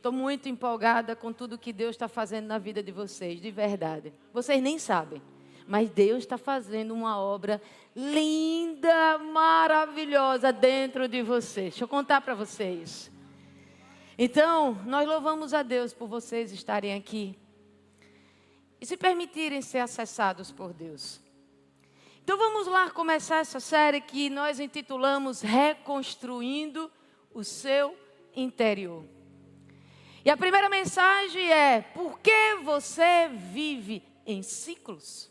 estou muito empolgada com tudo que Deus está fazendo na vida de vocês, de verdade. Vocês nem sabem, mas Deus está fazendo uma obra linda, maravilhosa dentro de vocês. Deixa eu contar para vocês. Então, nós louvamos a Deus por vocês estarem aqui e se permitirem ser acessados por Deus. Então vamos lá começar essa série que nós intitulamos Reconstruindo o Seu Interior. E a primeira mensagem é: por que você vive em ciclos?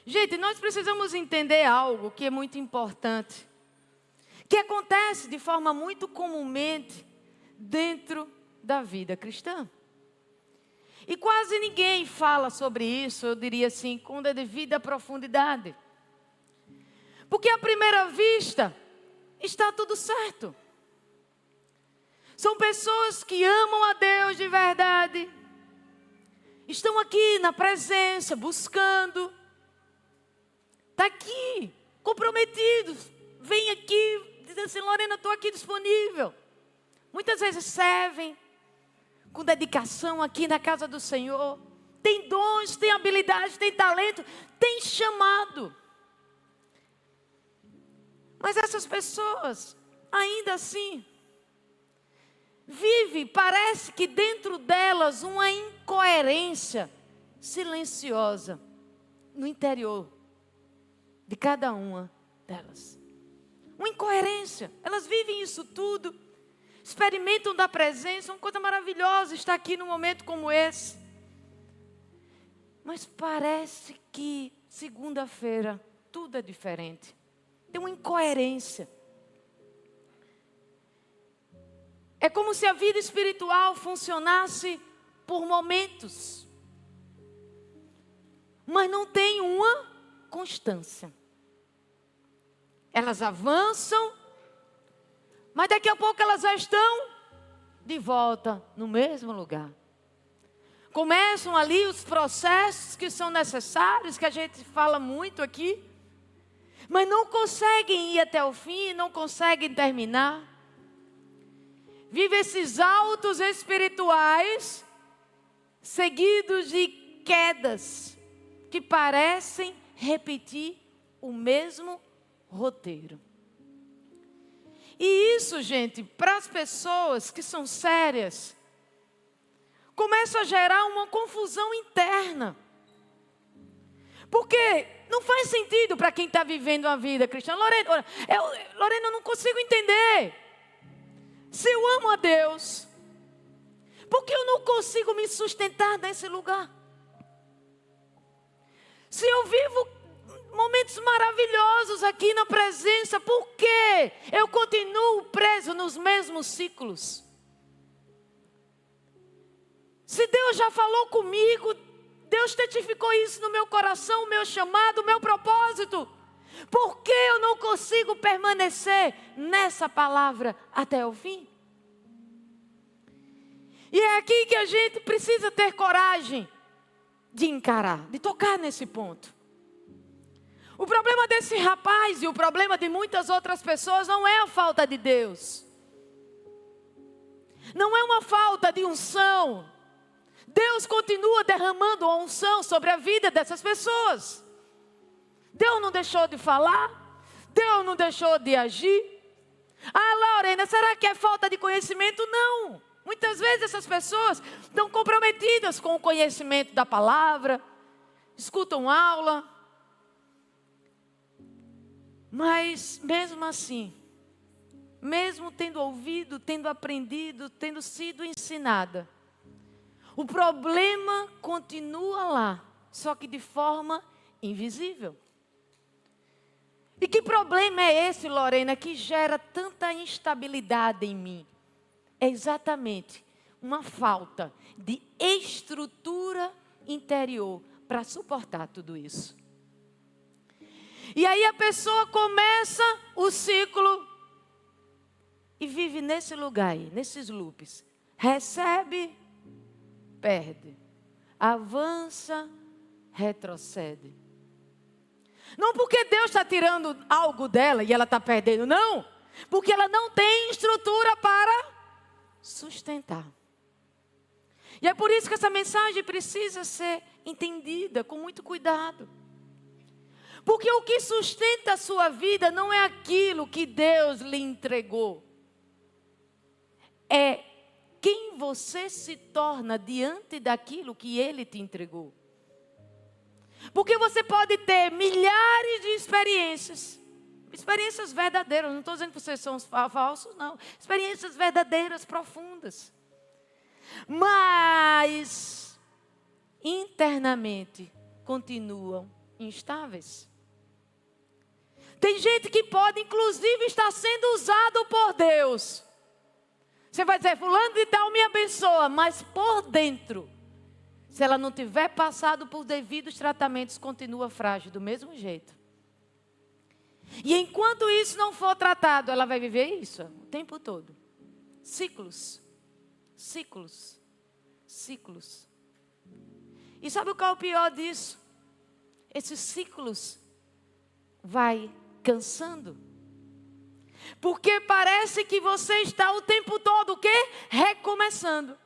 Gente, nós precisamos entender algo que é muito importante, que acontece de forma muito comumente dentro da vida cristã. E quase ninguém fala sobre isso, eu diria assim, com a devida profundidade. Porque à primeira vista, está tudo certo. São pessoas que amam a Deus de verdade. Estão aqui na presença, buscando. Está aqui, comprometidos. Vem aqui, dizendo assim: Lorena, estou aqui disponível. Muitas vezes servem com dedicação aqui na casa do Senhor. Tem dons, tem habilidade, tem talento, tem chamado. Mas essas pessoas, ainda assim, vivem, parece que dentro delas, uma incoerência silenciosa no interior de cada uma delas. Uma incoerência. Elas vivem isso tudo. Experimentam da presença, uma coisa maravilhosa estar aqui num momento como esse. Mas parece que segunda-feira tudo é diferente. Tem uma incoerência. É como se a vida espiritual funcionasse por momentos, mas não tem uma constância. Elas avançam, mas daqui a pouco elas já estão de volta no mesmo lugar. Começam ali os processos que são necessários, que a gente fala muito aqui, mas não conseguem ir até o fim, não conseguem terminar. Vive esses altos espirituais, seguidos de quedas, que parecem repetir o mesmo roteiro. E isso, gente, para as pessoas que são sérias, começa a gerar uma confusão interna. Porque não faz sentido para quem está vivendo uma vida cristã. Lorena, eu não consigo entender. Se eu amo a Deus, por que eu não consigo me sustentar nesse lugar? Se eu vivo momentos maravilhosos aqui na presença, por que eu continuo preso nos mesmos ciclos? Se Deus já falou comigo, Deus testificou isso no meu coração, o meu chamado, o meu propósito, por que eu não consigo permanecer nessa palavra até o fim? E é aqui que a gente precisa ter coragem de encarar, de tocar nesse ponto. O problema desse rapaz e o problema de muitas outras pessoas não é a falta de Deus. Não é uma falta de unção. Deus continua derramando a unção sobre a vida dessas pessoas. Deus não deixou de falar. Deus não deixou de agir. Ah, Lorena, será que é falta de conhecimento? Não. Muitas vezes essas pessoas estão comprometidas com o conhecimento da palavra, escutam aula. Mas mesmo assim, mesmo tendo ouvido, tendo aprendido, tendo sido ensinada, o problema continua lá, só que de forma invisível. E que problema é esse, Lorena, que gera tanta instabilidade em mim? É exatamente uma falta de estrutura interior para suportar tudo isso. E aí a pessoa começa o ciclo e vive nesse lugar aí, nesses loops. Recebe, perde. Avança, retrocede. Não porque Deus está tirando algo dela e ela está perdendo, não. Porque ela não tem estrutura para sustentar. E é por isso que essa mensagem precisa ser entendida com muito cuidado. Porque o que sustenta a sua vida não é aquilo que Deus lhe entregou. É quem você se torna diante daquilo que Ele te entregou. Porque você pode ter milhares de experiências verdadeiras. Não estou dizendo que vocês são falsos, não. Experiências verdadeiras, profundas. Mas, internamente, continuam instáveis. Tem gente que pode, inclusive, estar sendo usado por Deus. Você vai dizer, fulano de tal me abençoa, mas por dentro, se ela não tiver passado por devidos tratamentos, continua frágil do mesmo jeito. E enquanto isso não for tratado, ela vai viver isso o tempo todo. Ciclos. Ciclos. Ciclos. E sabe qual é o pior disso? Esses ciclos vai cansando. Porque parece que você está o tempo todo o quê? Recomeçando.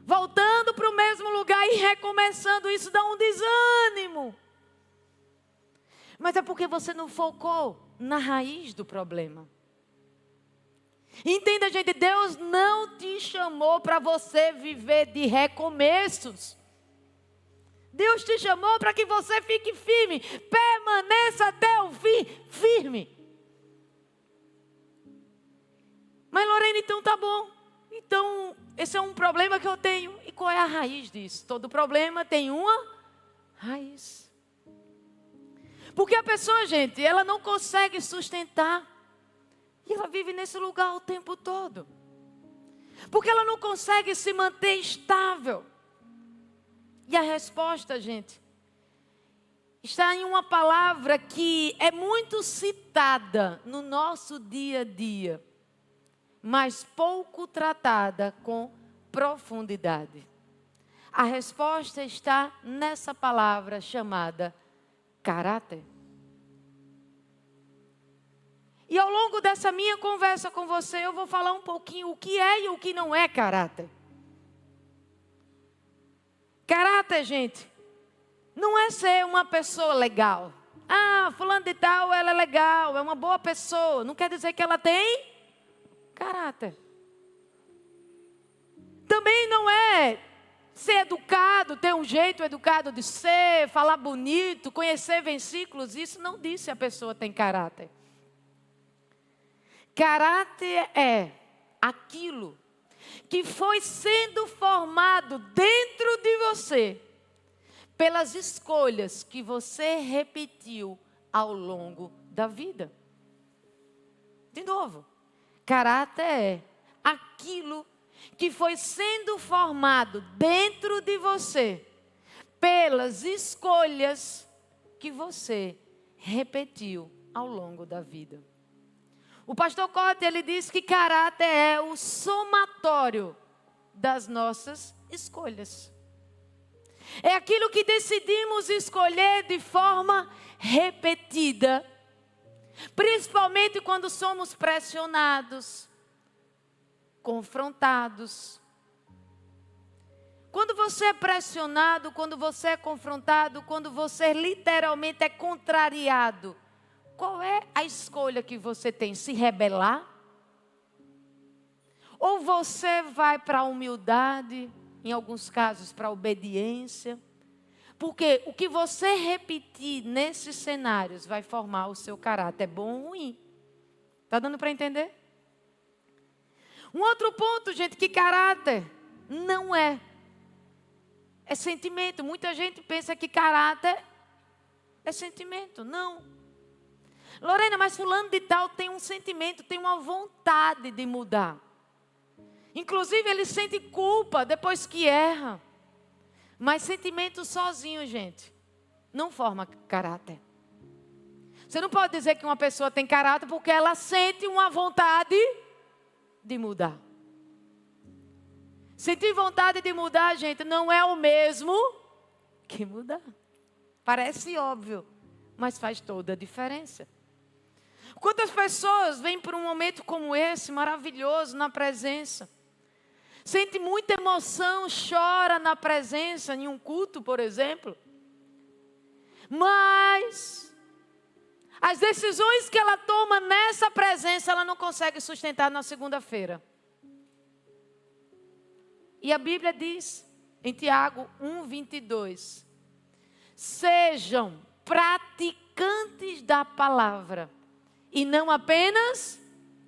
Voltando para o mesmo lugar e recomeçando. Isso dá um desânimo. Mas é porque você não focou na raiz do problema. Entenda, gente, Deus não te chamou para você viver de recomeços. Deus te chamou para que você fique firme. Permaneça até o fim, firme. Mas Lorena, então tá bom. Então, esse é um problema que eu tenho. E qual é a raiz disso? Todo problema tem uma raiz. Porque a pessoa, gente, ela não consegue sustentar. E ela vive nesse lugar o tempo todo. Porque ela não consegue se manter estável. E a resposta, gente, está em uma palavra que é muito citada no nosso dia a dia, mas pouco tratada com profundidade. A resposta está nessa palavra chamada caráter. E ao longo dessa minha conversa com você, eu vou falar um pouquinho o que é e o que não é caráter. Caráter, gente, não é ser uma pessoa legal. Ah, fulano de tal, ela é legal, é uma boa pessoa. Não quer dizer que ela tem caráter. Também não é ser educado, ter um jeito educado de ser, falar bonito, conhecer versículos. Isso não diz se a pessoa tem caráter. Caráter é aquilo que foi sendo formado dentro de você pelas escolhas que você repetiu ao longo da vida. De novo, caráter é aquilo que foi sendo formado dentro de você pelas escolhas que você repetiu ao longo da vida. O pastor Cote, ele diz que caráter é o somatório das nossas escolhas. É aquilo que decidimos escolher de forma repetida, principalmente quando somos pressionados, confrontados. Quando você é pressionado, quando você é confrontado, quando você literalmente é contrariado, qual é a escolha que você tem? Se rebelar? Ou você vai para a humildade, em alguns casos para a obediência? Porque o que você repetir nesses cenários vai formar o seu caráter, bom ou ruim. Está dando para entender? Um outro ponto, gente, que caráter não é sentimento. Muita gente pensa que caráter é sentimento. Não. Lorena, mas fulano de tal tem um sentimento, tem uma vontade de mudar. Inclusive, ele sente culpa depois que erra. Mas sentimento sozinho, gente, não forma caráter. Você não pode dizer que uma pessoa tem caráter porque ela sente uma vontade de mudar. Sentir vontade de mudar, gente, não é o mesmo que mudar. Parece óbvio, mas faz toda a diferença. Quantas pessoas vêm para um momento como esse, maravilhoso, na presença, sente muita emoção, chora na presença, em um culto, por exemplo, mas as decisões que ela toma nessa presença, ela não consegue sustentar na segunda-feira. E a Bíblia diz, em Tiago 1:22, sejam praticantes da palavra e não apenas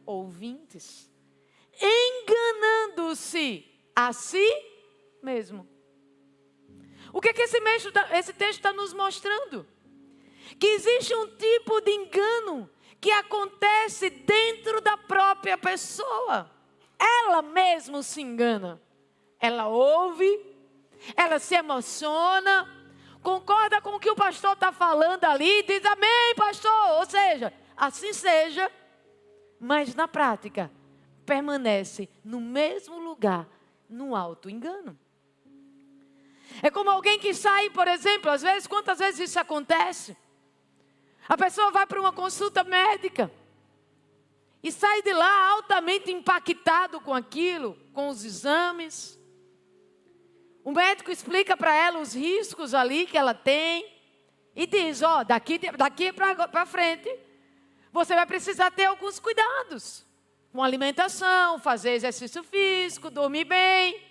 ouvintes, enganando-se a si mesmo. O que esse texto está nos mostrando? Que existe um tipo de engano que acontece dentro da própria pessoa. Ela mesma se engana. Ela ouve, ela se emociona, concorda com o que o pastor está falando ali, diz amém, pastor. Ou seja, assim seja, mas na prática permanece no mesmo lugar, no auto-engano. É como alguém que sai, por exemplo, às vezes, quantas vezes isso acontece? A pessoa vai para uma consulta médica e sai de lá altamente impactado com aquilo, com os exames. O médico explica para ela os riscos ali que ela tem e diz, daqui para frente, você vai precisar ter alguns cuidados. Com alimentação, fazer exercício físico, dormir bem.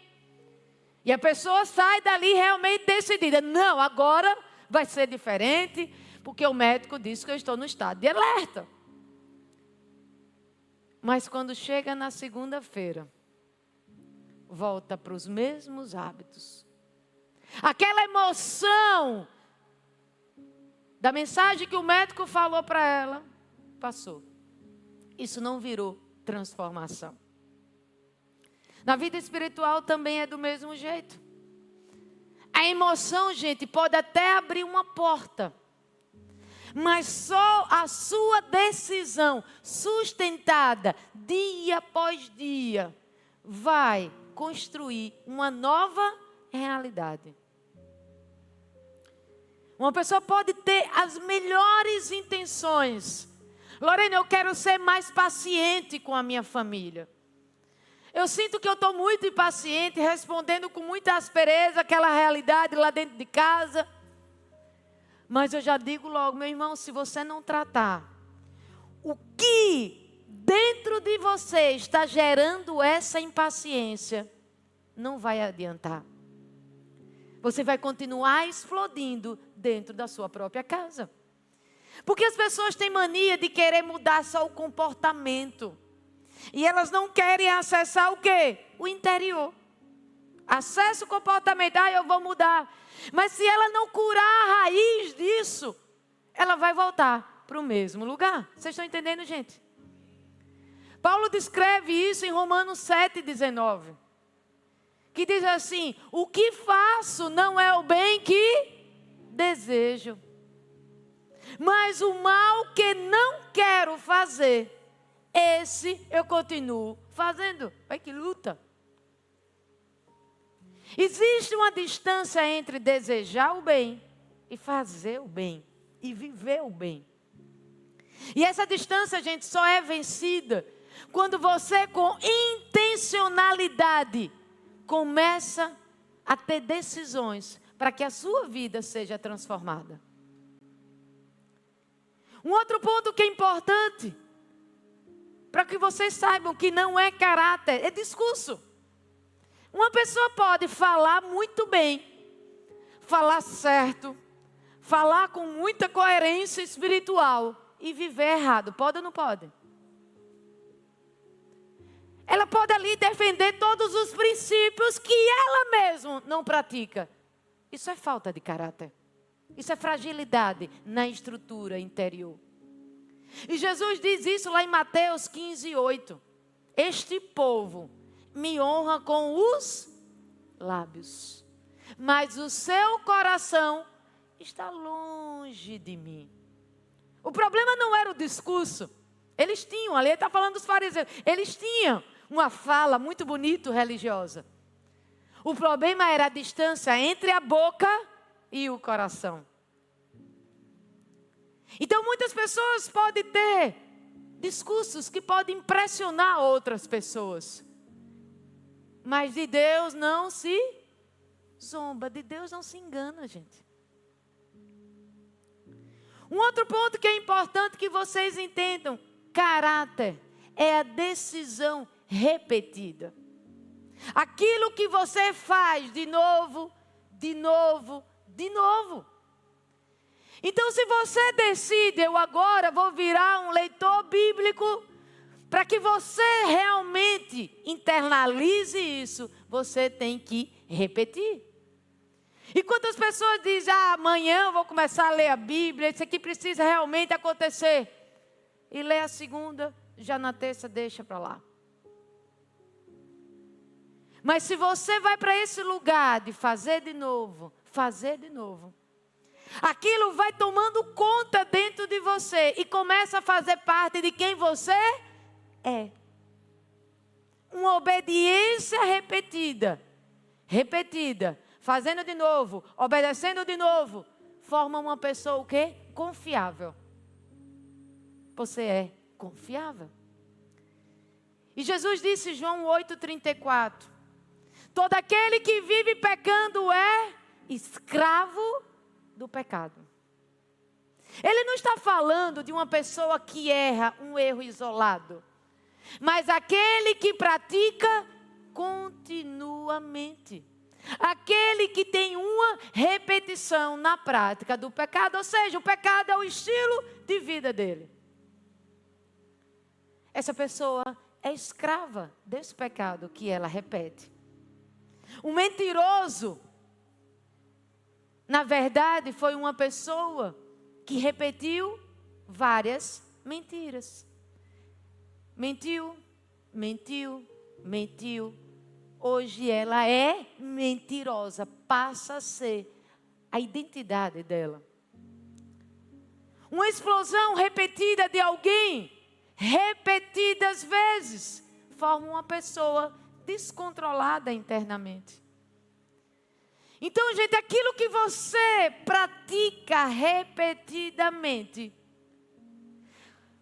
E a pessoa sai dali realmente decidida. Não, agora vai ser diferente, porque o médico disse que eu estou no estado de alerta. Mas quando chega na segunda-feira, volta para os mesmos hábitos. Aquela emoção da mensagem que o médico falou para ela, passou. Isso não virou transformação. Na vida espiritual também é do mesmo jeito. A emoção, gente, pode até abrir uma porta, mas só a sua decisão sustentada dia após dia vai construir uma nova realidade. Uma pessoa pode ter as melhores intenções. Lorena, eu quero ser mais paciente com a minha família. Eu sinto que eu estou muito impaciente, respondendo com muita aspereza aquela realidade lá dentro de casa. Mas eu já digo logo, meu irmão, se você não tratar o que dentro de você está gerando essa impaciência, não vai adiantar. Você vai continuar explodindo dentro da sua própria casa. Porque as pessoas têm mania de querer mudar só o comportamento. E elas não querem acessar o quê? O interior. Acessa o comportamento, eu vou mudar. Mas se ela não curar a raiz disso, ela vai voltar para o mesmo lugar. Vocês estão entendendo, gente? Paulo descreve isso em Romanos 7,19. Que diz assim, o que faço não é o bem que desejo, mas o mal que não quero fazer, esse eu continuo fazendo. Olha que luta. Existe uma distância entre desejar o bem e fazer o bem e viver o bem. E essa distância, gente, só é vencida quando você, com intencionalidade, começa a ter decisões para que a sua vida seja transformada. Um outro ponto que é importante, para que vocês saibam que não é caráter, é discurso. Uma pessoa pode falar muito bem, falar certo, falar com muita coerência espiritual e viver errado. Pode ou não pode? Ela pode ali defender todos os princípios que ela mesma não pratica. Isso é falta de caráter. Isso é fragilidade na estrutura interior. E Jesus diz isso lá em Mateus 15:8. Este povo me honra com os lábios, mas o seu coração está longe de mim. O problema não era o discurso. Eles tinham, ali ele está falando dos fariseus, eles tinham uma fala muito bonita religiosa. O problema era a distância entre a boca e o coração. Então muitas pessoas podem ter discursos que podem impressionar outras pessoas. Mas de Deus não se zomba, de Deus não se engana, gente. Um outro ponto que é importante que vocês entendam: caráter é a decisão repetida. Aquilo que você faz de novo, de novo, de novo. Então, se você decide, eu agora vou virar um leitor bíblico, para que você realmente internalize isso, você tem que repetir. E quantas pessoas dizem: amanhã eu vou começar a ler a Bíblia, isso aqui precisa realmente acontecer. E lê a segunda, já na terça deixa para lá. Mas se você vai para esse lugar de fazer de novo, aquilo vai tomando conta dentro de você e começa a fazer parte de quem você é. Uma obediência repetida, fazendo de novo, obedecendo de novo, forma uma pessoa o quê? Confiável. Você é confiável. E Jesus disse, João 8,34, todo aquele que vive pecando é escravo do pecado. Ele não está falando de uma pessoa que erra um erro isolado, mas aquele que pratica continuamente. Aquele que tem uma repetição na prática do pecado, ou seja, o pecado é o estilo de vida dele. Essa pessoa é escrava desse pecado que ela repete. O mentiroso, na verdade, foi uma pessoa que repetiu várias mentiras. Mentiu. Hoje ela é mentirosa, passa a ser a identidade dela. Uma explosão repetida de alguém, repetidas vezes, forma uma pessoa descontrolada internamente. Então, gente, aquilo que você pratica repetidamente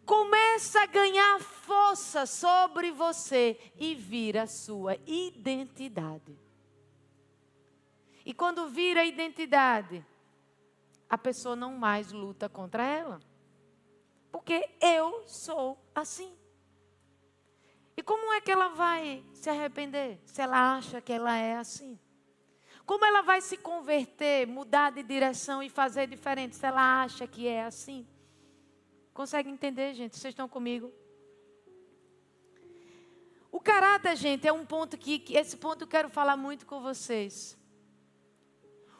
começa a ganhar força sobre você e vira a sua identidade. E quando vira a identidade, a pessoa não mais luta contra ela. Porque eu sou assim. E como é que ela vai se arrepender se ela acha que ela é assim? Como ela vai se converter, mudar de direção e fazer diferente se ela acha que é assim? Consegue entender, gente? Vocês estão comigo? O caráter, gente, é um ponto que esse ponto eu quero falar muito com vocês.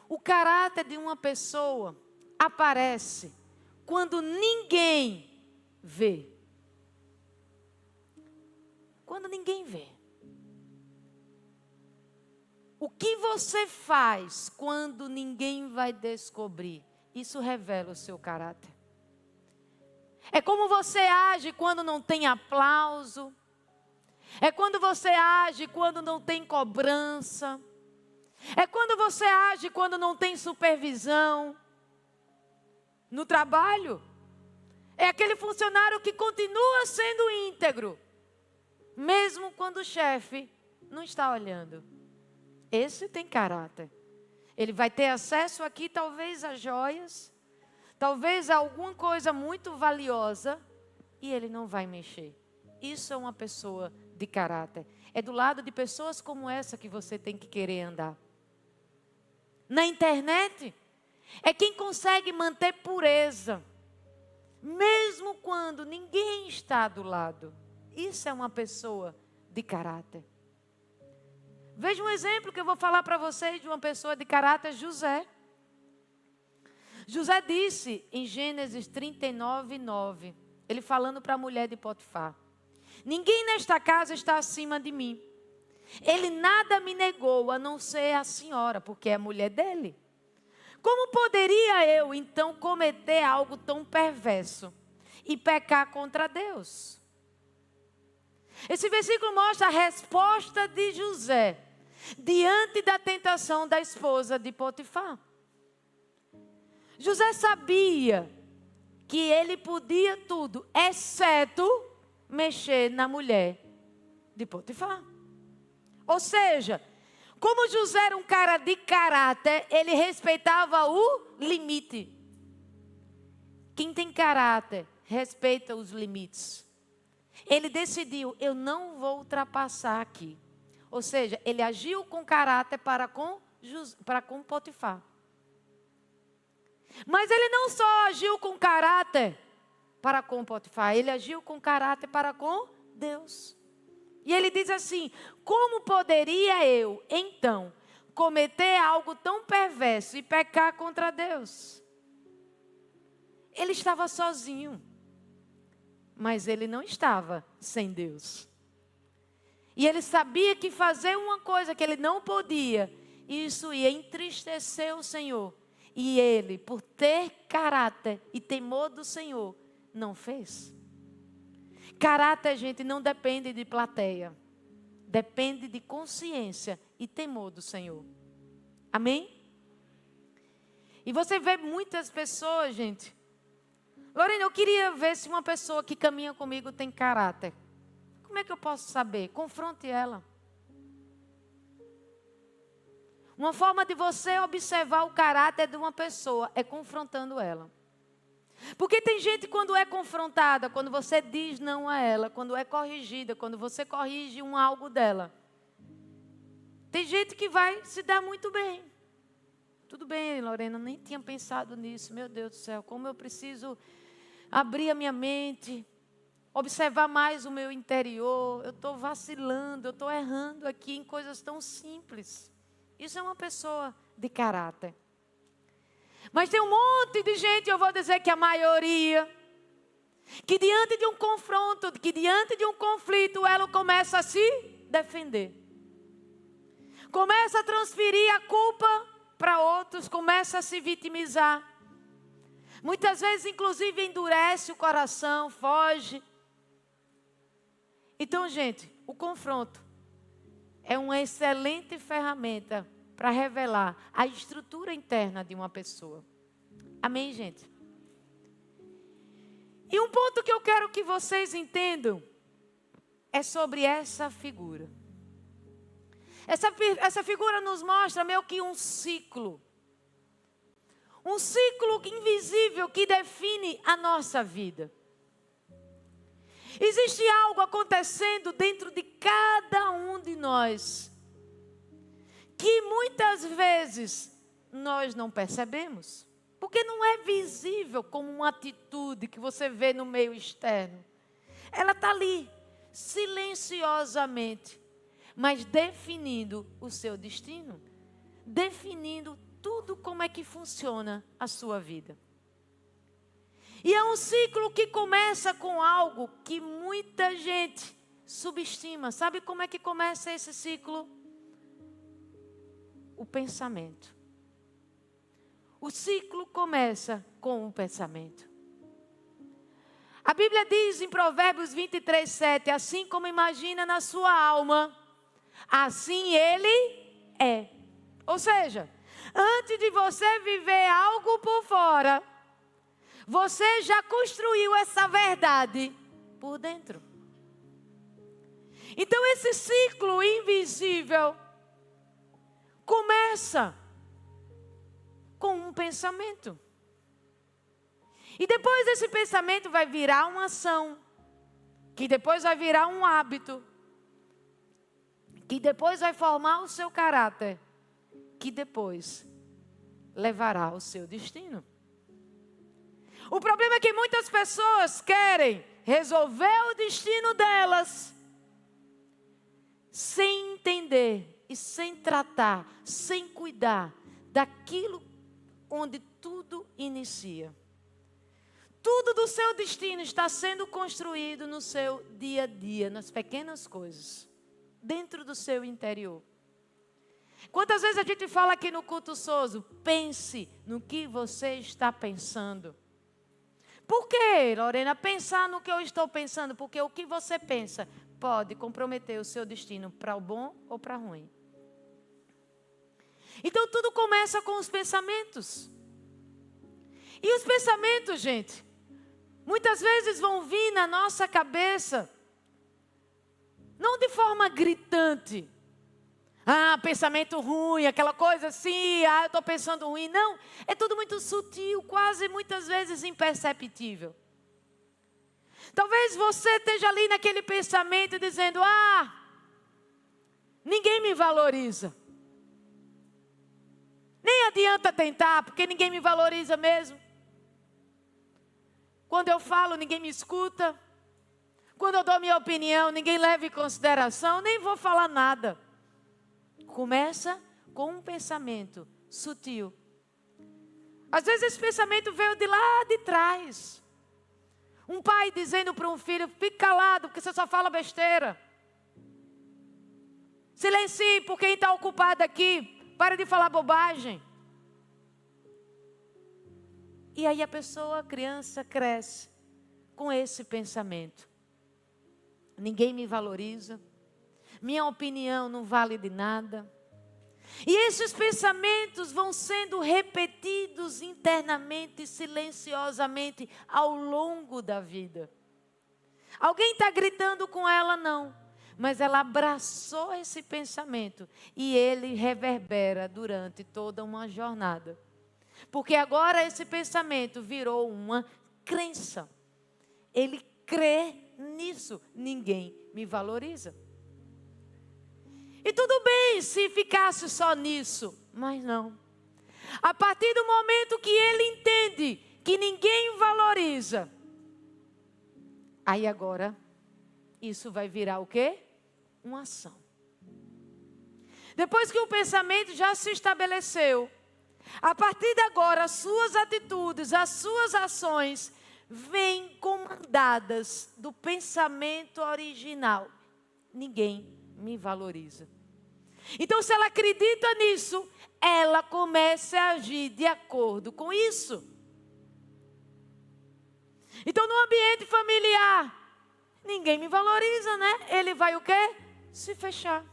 O caráter de uma pessoa aparece quando ninguém vê. Quando ninguém vê. O que você faz quando ninguém vai descobrir? Isso revela o seu caráter. É como você age quando não tem aplauso. É quando você age quando não tem cobrança. É quando você age quando não tem supervisão. No trabalho, é aquele funcionário que continua sendo íntegro, mesmo quando o chefe não está olhando. Esse tem caráter. Ele vai ter acesso aqui talvez a joias, talvez a alguma coisa muito valiosa, e ele não vai mexer. Isso é uma pessoa de caráter. É do lado de pessoas como essa que você tem que querer andar. Na internet, é quem consegue manter pureza, mesmo quando ninguém está do lado. Isso é uma pessoa de caráter. Veja um exemplo que eu vou falar para vocês de uma pessoa de caráter, José. José disse em Gênesis 39:9, ele falando para a mulher de Potifar: ninguém nesta casa está acima de mim. Ele nada me negou, a não ser a senhora, porque é a mulher dele. Como poderia eu, então, cometer algo tão perverso e pecar contra Deus? Esse versículo mostra a resposta de José diante da tentação da esposa de Potifar. José sabia que ele podia tudo, exceto mexer na mulher de Potifar. Ou seja, como José era um cara de caráter, ele respeitava o limite. Quem tem caráter, respeita os limites. Ele decidiu, eu não vou ultrapassar aqui. Ou seja, ele agiu com caráter para com Potifar. Mas ele não só agiu com caráter para com Potifar, ele agiu com caráter para com Deus. E ele diz assim, como poderia eu, então, cometer algo tão perverso e pecar contra Deus? Ele estava sozinho, mas ele não estava sem Deus. E ele sabia que fazer uma coisa que ele não podia, isso ia entristecer o Senhor. E ele, por ter caráter e temor do Senhor, não fez. Caráter, gente, não depende de plateia. Depende de consciência e temor do Senhor. Amém? E você vê muitas pessoas, gente. Lorena, eu queria ver se uma pessoa que caminha comigo tem caráter. Como é que eu posso saber? Confronte ela. Uma forma de você observar o caráter de uma pessoa é confrontando ela. Porque tem gente quando é confrontada, quando você diz não a ela, quando é corrigida, quando você corrige algo dela. Tem gente que vai se dar muito bem. Tudo bem, Lorena, nem tinha pensado nisso. Meu Deus do céu, como eu preciso abrir a minha mente, observar mais o meu interior. Eu estou vacilando, eu estou errando aqui em coisas tão simples. Isso é uma pessoa de caráter. Mas tem um monte de gente, eu vou dizer que a maioria, que diante de um confronto, que diante de um conflito, ela começa a se defender. Começa a transferir a culpa para outros, começa a se vitimizar. Muitas vezes, inclusive, endurece o coração, foge. Então, gente, o confronto é uma excelente ferramenta para revelar a estrutura interna de uma pessoa. Amém, gente? E um ponto que eu quero que vocês entendam é sobre essa figura. Essa figura nos mostra meio que um ciclo. Um ciclo invisível que define a nossa vida. Existe algo acontecendo dentro de cada um de nós que muitas vezes nós não percebemos. Porque não é visível como uma atitude que você vê no meio externo. Ela está ali, silenciosamente, mas definindo o seu destino. Definindo tudo como é que funciona a sua vida. E é um ciclo que começa com algo que muita gente subestima. Sabe como é que começa esse ciclo? O pensamento. O ciclo começa com o pensamento. A Bíblia diz em Provérbios 23:7, assim como imagina na sua alma, assim ele é. Ou seja, antes de você viver algo por fora, você já construiu essa verdade por dentro. Então esse ciclo invisível começa com um pensamento. E depois esse pensamento vai virar uma ação, que depois vai virar um hábito, que depois vai formar o seu caráter, que depois levará ao seu destino. O problema é que muitas pessoas querem resolver o destino delas sem entender e sem tratar, sem cuidar daquilo onde tudo inicia. Tudo do seu destino está sendo construído no seu dia a dia, nas pequenas coisas, dentro do seu interior. Quantas vezes a gente fala aqui no culto Sozo, pense no que você está pensando. Por que, Lorena, pensar no que eu estou pensando? Porque o que você pensa pode comprometer o seu destino para o bom ou para o ruim. Então tudo começa com os pensamentos. E os pensamentos, gente, muitas vezes vão vir na nossa cabeça Não de forma gritante. Pensamento ruim, aquela coisa assim, eu estou pensando ruim. Não, é tudo muito sutil, quase muitas vezes imperceptível. Talvez você esteja ali naquele pensamento dizendo, ninguém me valoriza. Nem adianta tentar, porque ninguém me valoriza mesmo. Quando eu falo, ninguém me escuta. Quando eu dou minha opinião, ninguém leva em consideração, nem vou falar nada. Começa com um pensamento sutil. Às vezes esse pensamento veio de lá de trás. Um pai dizendo para um filho, fique calado, porque você só fala besteira. Silencie, por quem está ocupado aqui, pare de falar bobagem. E aí a criança cresce com esse pensamento. Ninguém me valoriza. Minha opinião não vale de nada. E esses pensamentos vão sendo repetidos internamente, silenciosamente, ao longo da vida. Alguém está gritando com ela? Não. Mas ela abraçou esse pensamento e ele reverbera durante toda uma jornada. Porque agora esse pensamento virou uma crença. Ele crê nisso. Ninguém me valoriza. E tudo bem se ficasse só nisso, mas não. A partir do momento que ele entende que ninguém valoriza, aí agora, isso vai virar o quê? Uma ação. Depois que o pensamento já se estabeleceu, a partir de agora, as suas atitudes, as suas ações, vêm comandadas do pensamento original. Ninguém me valoriza. Então, se ela acredita nisso, ela começa a agir de acordo com isso. Então, no ambiente familiar, ninguém me valoriza, né? Ele vai o quê? Se fechar.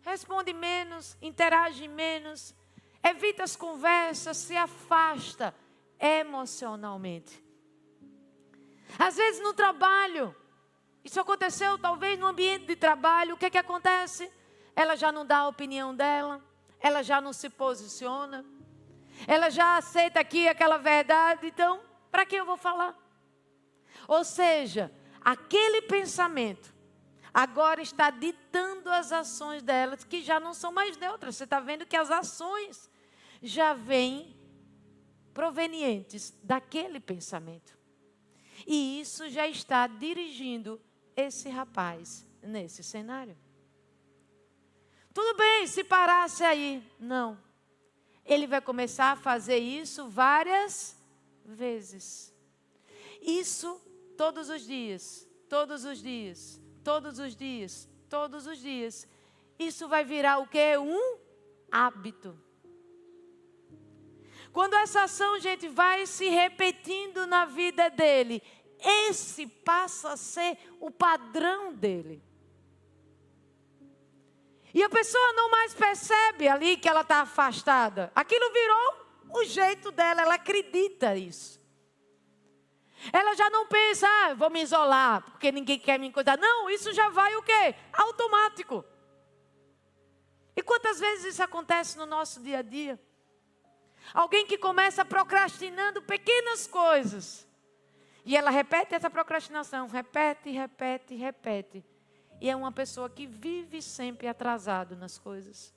Responde menos, interage menos, evita as conversas, se afasta emocionalmente. Às vezes no trabalho, isso aconteceu talvez no ambiente de trabalho, o que acontece? Ela já não dá a opinião dela, ela já não se posiciona, ela já aceita aqui aquela verdade, então, para que eu vou falar? Ou seja, aquele pensamento agora está ditando as ações delas, que já não são mais neutras. Você está vendo que as ações já vêm provenientes daquele pensamento. E isso já está dirigindo esse rapaz nesse cenário. Tudo bem, se parasse aí. Não. Ele vai começar a fazer isso várias vezes. Isso todos os dias, todos os dias, todos os dias, todos os dias. Isso vai virar o quê? Um hábito. Quando essa ação, gente, vai se repetindo na vida dele, esse passa a ser o padrão dele. E a pessoa não mais percebe ali que ela está afastada. Aquilo virou o jeito dela, ela acredita nisso. Ela já não pensa, vou me isolar, porque ninguém quer me encontrar. Não, isso já vai o quê? Automático. E quantas vezes isso acontece no nosso dia a dia? Alguém que começa procrastinando pequenas coisas. E ela repete essa procrastinação, repete, repete, repete. E é uma pessoa que vive sempre atrasado nas coisas.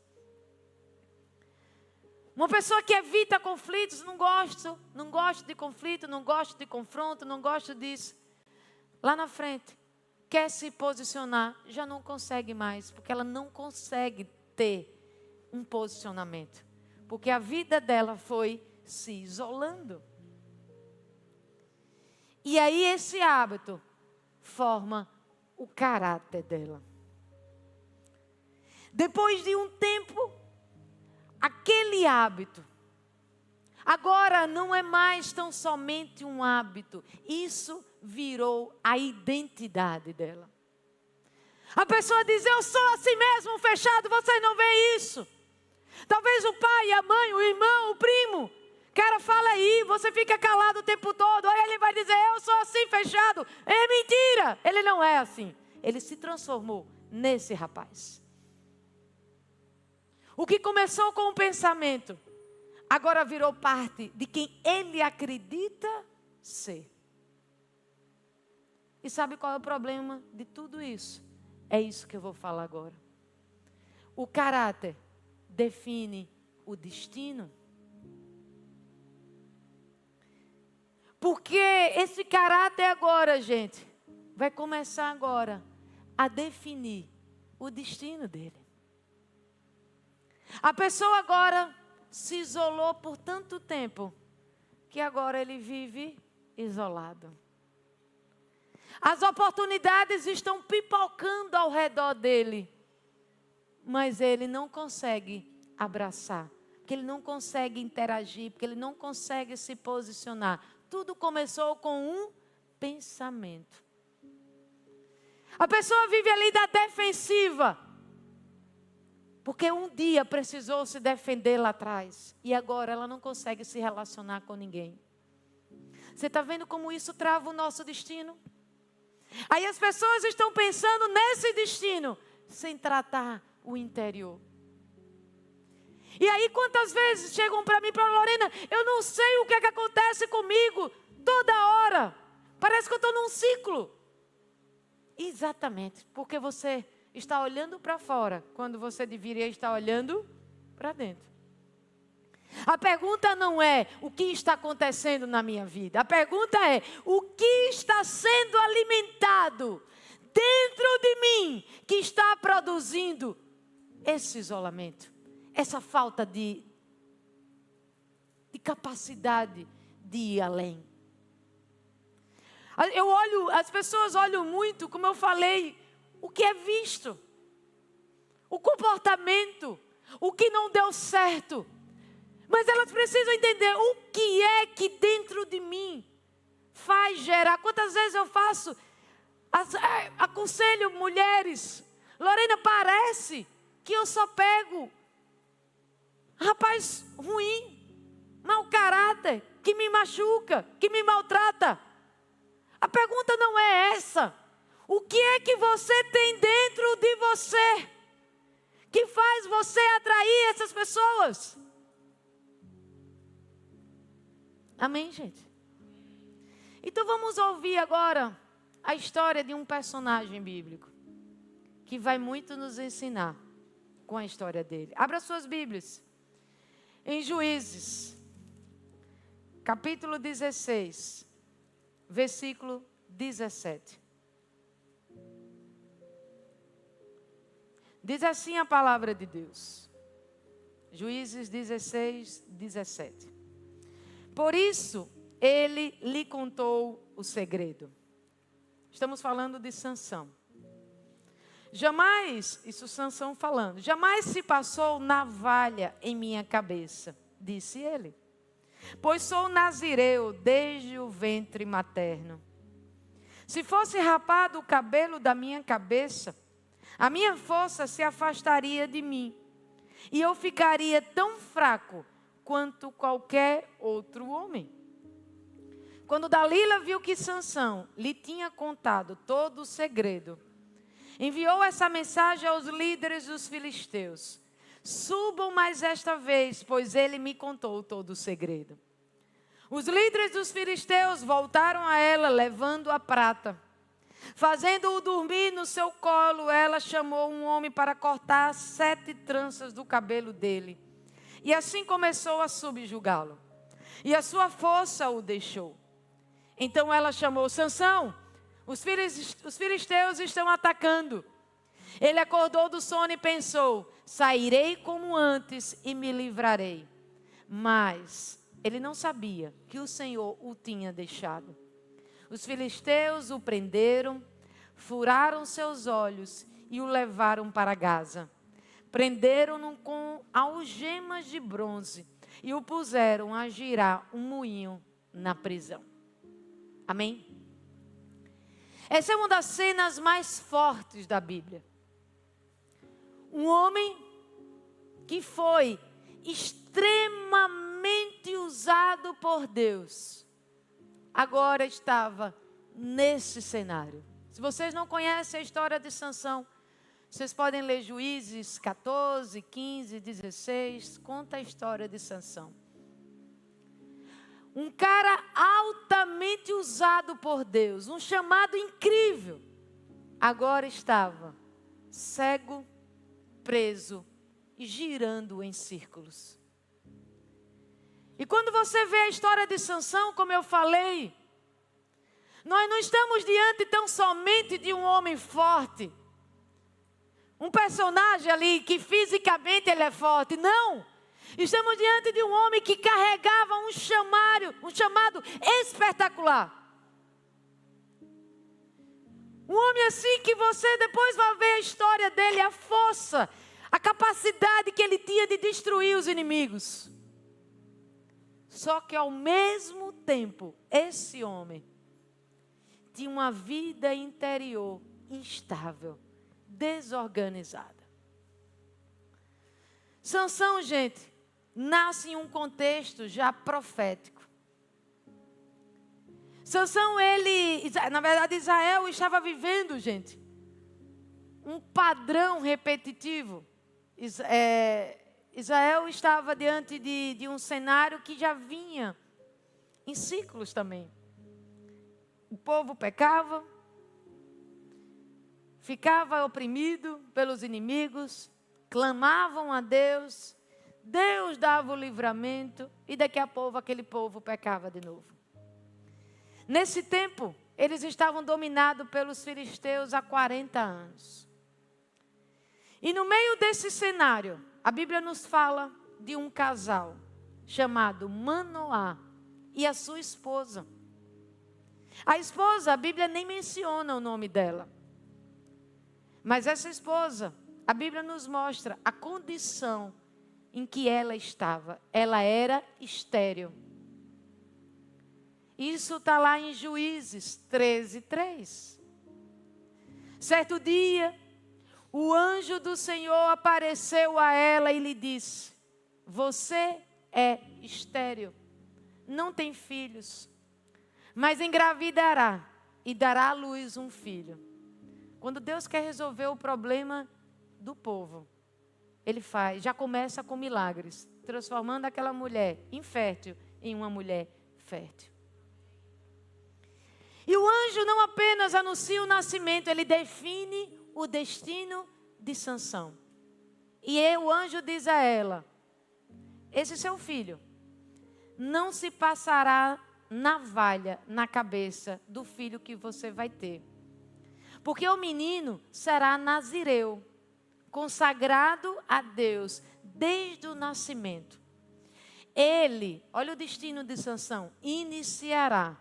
Uma pessoa que evita conflitos, não gosto de conflito, não gosto de confronto, não gosto disso. Lá na frente, quer se posicionar, já não consegue mais, porque ela não consegue ter um posicionamento. Porque a vida dela foi se isolando. E aí esse hábito forma o caráter dela. Depois de um tempo, aquele hábito, agora não é mais tão somente um hábito. Isso virou a identidade dela. A pessoa diz, eu sou assim mesmo, fechado, vocês não veem isso. Talvez o pai, a mãe, o irmão, o primo, cara, fala aí, você fica calado o tempo todo. Aí ele vai dizer, eu sou assim, fechado. É mentira, ele não é assim. ele se transformou nesse rapaz. O que começou com um pensamento, agora virou parte de quem ele acredita ser. E sabe qual é o problema de tudo isso? É isso que eu vou falar agora. O caráter define o destino. Porque esse caráter agora, gente, vai começar agora a definir o destino dele. A pessoa agora se isolou por tanto tempo que agora ele vive isolado. As oportunidades estão pipocando ao redor dele, mas ele não consegue abraçar, porque ele não consegue interagir, porque ele não consegue se posicionar. Tudo começou com um pensamento. A pessoa vive ali da defensiva, porque um dia precisou se defender lá atrás, e agora ela não consegue se relacionar com ninguém. Você está vendo como isso trava o nosso destino? Aí as pessoas estão pensando nesse destino, sem tratar o interior. E aí quantas vezes chegam para mim e falam: Lorena, eu não sei o que é que acontece comigo toda hora. Parece que eu estou num ciclo. Exatamente, porque você está olhando para fora, quando você deveria estar olhando para dentro. A pergunta não é o que está acontecendo na minha vida. A pergunta é o que está sendo alimentado dentro de mim que está produzindo esse isolamento, essa falta de capacidade de ir além. As pessoas olham muito, como eu falei, o que é visto, o comportamento, o que não deu certo. Mas elas precisam entender o que é que dentro de mim faz gerar. Quantas vezes eu faço, aconselho mulheres: Lorena, parece que eu só pego rapaz ruim, mau caráter, que me machuca, que me maltrata. A pergunta não é essa. O que é que você tem dentro de você que faz você atrair essas pessoas? Amém, gente? Então vamos ouvir agora a história de um personagem bíblico que vai muito nos ensinar com a história dele. Abra suas Bíblias em Juízes, capítulo 16, versículo 17. Diz assim a palavra de Deus. Juízes 16, 17. Por isso, ele lhe contou o segredo. Estamos falando de Sansão. Jamais, isso Sansão falando, jamais se passou navalha em minha cabeça, disse ele. Pois sou nazireu desde o ventre materno. Se fosse rapado o cabelo da minha cabeça, a minha força se afastaria de mim, e eu ficaria tão fraco quanto qualquer outro homem. Quando Dalila viu que Sansão lhe tinha contado todo o segredo, enviou essa mensagem aos líderes dos filisteus: subam mais esta vez, pois ele me contou todo o segredo. Os líderes dos filisteus voltaram a ela, levando a prata. Fazendo-o dormir no seu colo, ela chamou um homem para cortar 7 tranças do cabelo dele. E assim começou a subjugá-lo. E a sua força o deixou. Então ela chamou: Sansão, os filisteus estão atacando. Ele acordou do sono e pensou: sairei como antes e me livrarei. Mas ele não sabia que o Senhor o tinha deixado. Os filisteus o prenderam, furaram seus olhos e o levaram para Gaza. Prenderam-no com algemas de bronze e o puseram a girar um moinho na prisão. Amém? Essa é uma das cenas mais fortes da Bíblia. Um homem que foi extremamente usado por Deus, agora estava nesse cenário. Se vocês não conhecem a história de Sansão, vocês podem ler Juízes 14, 15, 16. Conta a história de Sansão. Um cara altamente usado por Deus, um chamado incrível. Agora estava cego, preso e girando em círculos. E quando você vê a história de Sansão, como eu falei, nós não estamos diante tão somente de um homem forte, um personagem ali que fisicamente ele é forte. Não! Estamos diante de um homem que carregava um chamado espetacular. Um homem assim que você depois vai ver a história dele, a força, a capacidade que ele tinha de destruir os inimigos. Só que ao mesmo tempo, esse homem tinha uma vida interior instável, desorganizada. Sansão, gente, nasce em um contexto já profético. Sansão, na verdade, Israel estava vivendo, gente, um padrão repetitivo. Israel estava diante de um cenário que já vinha em ciclos também. O povo pecava, ficava oprimido pelos inimigos, clamavam a Deus, Deus dava o livramento e daqui a pouco aquele povo pecava de novo. Nesse tempo, eles estavam dominados pelos filisteus há 40 anos. E no meio desse cenário, a Bíblia nos fala de um casal chamado Manoá e a sua esposa. A esposa, a Bíblia nem menciona o nome dela. Mas essa esposa, a Bíblia nos mostra a condição em que ela estava. Ela era estéril. Isso está lá em Juízes 13, 3. Certo dia, o anjo do Senhor apareceu a ela e lhe disse: você é estéril, não tem filhos, mas engravidará e dará à luz um filho. Quando Deus quer resolver o problema do povo, Ele já começa com milagres, transformando aquela mulher infértil em uma mulher fértil. E o anjo não apenas anuncia o nascimento, ele define o destino de Sansão. E o anjo diz a ela: esse seu filho não se passará navalha na cabeça do filho que você vai ter. Porque o menino será nazireu, consagrado a Deus desde o nascimento. Ele, olha o destino de Sansão, iniciará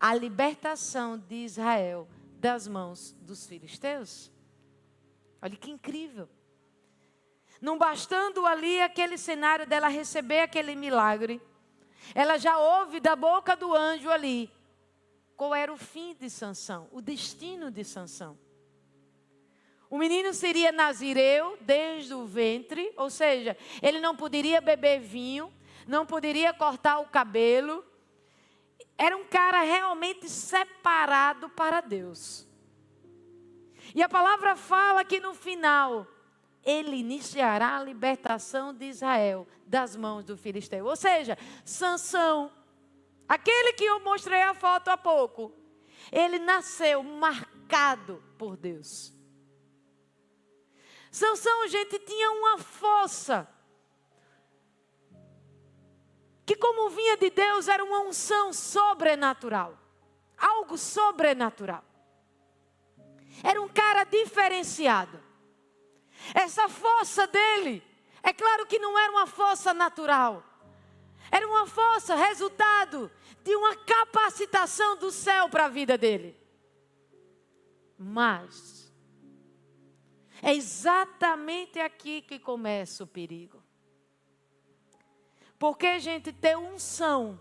a libertação de Israel das mãos dos filisteus. Olha que incrível. Não bastando ali aquele cenário dela receber aquele milagre, ela já ouve da boca do anjo ali qual era o fim de Sansão, o destino de Sansão. O menino seria nazireu desde o ventre, ou seja, ele não poderia beber vinho, não poderia cortar o cabelo. Era um cara realmente separado para Deus. E a palavra fala que no final, ele iniciará a libertação de Israel das mãos do filisteu. Ou seja, Sansão, aquele que eu mostrei a foto há pouco, ele nasceu marcado por Deus. Sansão, gente, tinha uma força que, como vinha de Deus, era uma unção sobrenatural. Algo sobrenatural. Era um cara diferenciado. Essa força dele, é claro que não era uma força natural. Era uma força resultado de uma capacitação do céu para a vida dele. Mas é exatamente aqui que começa o perigo. Porque, gente, ter unção